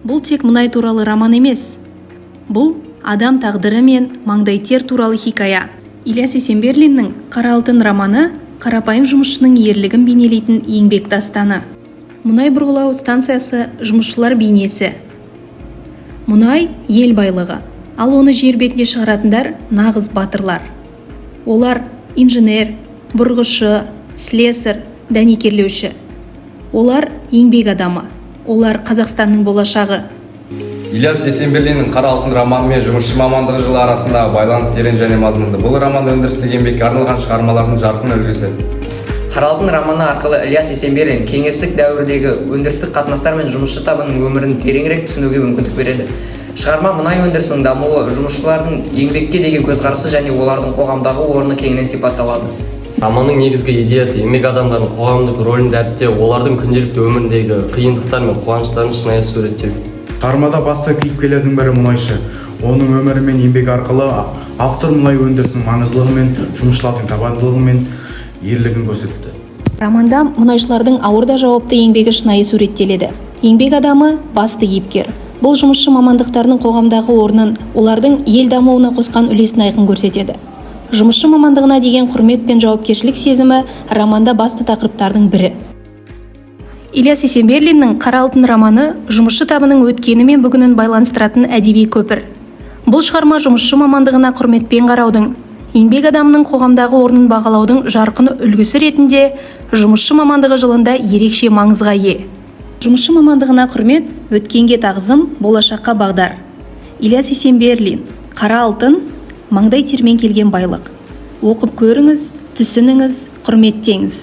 Бұл тек мұнай туралы роман емес. Бұл адам тағдыры мен маңдай тер туралы хикая. Ильяс Есенберлиннің «Қара алтын» романы қарапайым жұмысшының ерлігін бейнелейтін еңбек дастаны. Мұнай бұрғылау станциясы жұмысшылар бейнесі. Мұнай ел байлығы, ал оны жер бетіне шығаратындар нағыз батырлар. Олар инженер, бұрғышы, слесарь, дәнекерлеуші. Олар еңбек адамы. Олар Қазақстанның болашағы. Ильяс Есенберлиннің «Қара алтын» романы мен жұмысшы мамандығы жылы арасындағы байланыс терең және мазмұнды. Бұл роман өндірістік еңбекке арналған шығармалардың жарқын үлгісі. «Қара алтын» романы арқылы Ильяс Есенберлин кеңестік дәуірдегі өндірістік қатынастар мен жұмысшы табының өмірін тереңірек түсінуге мүмкіндік береді. Шығарма мұнай өндірісінің дамуы, жұмысшылардың еңбекке деген көзқарасы және олардың қоғамдағы орны кеңінен сипатталады. Романның негізгі идеясы еңбек адамдардың қоғамдық рөлін дәріптеу, олардың күнделікті өміріндегі қиындықтар мен қуаныштарын шынайы суреттеу. Шығармада басты кейіпкерлердің бірі мұнайшы. Оның өмірі мен еңбек арқылы автор мұнай өндірісінің маңыздылығы мен жұмысшылардың табандылығы мен ерлігін көрсетті. Романда мұнайшылардың ауыр да жауапты еңбегі шынайы суреттеледі. Еңбек адамы басты кейіпкер. Бұл жұмысшы мамандықтарының қоғамдағы орнын, олардың ел дамуына қосқан үлесін айқын көрсетеді. Жұмысшы мамандығына деген құрмет пен жауапкершілік сезімі романда басты тақырыптардың бірі. Ильяс Есенберлиннің «Қара алтын» романы жұмысшы табының өткені мен бүгінін байланыстыратын әдеби көпір. Бұл шығарма жұмысшы мамандығына құрметпен қараудың, еңбек адамының қоғамдағы орнын бағалаудың жарқын үлгісі ретінде жұмысшы мамандығы жылында ерекше маңызға ие. Жұмысшы мамандығына құрмет, өткенге тағзым, болашаққа бағдар. Ильяс Есенберлин, «Қара алтын», маңдай термен келген байлық. Оқып көріңіз, түсініңіз, құрметтеңіз.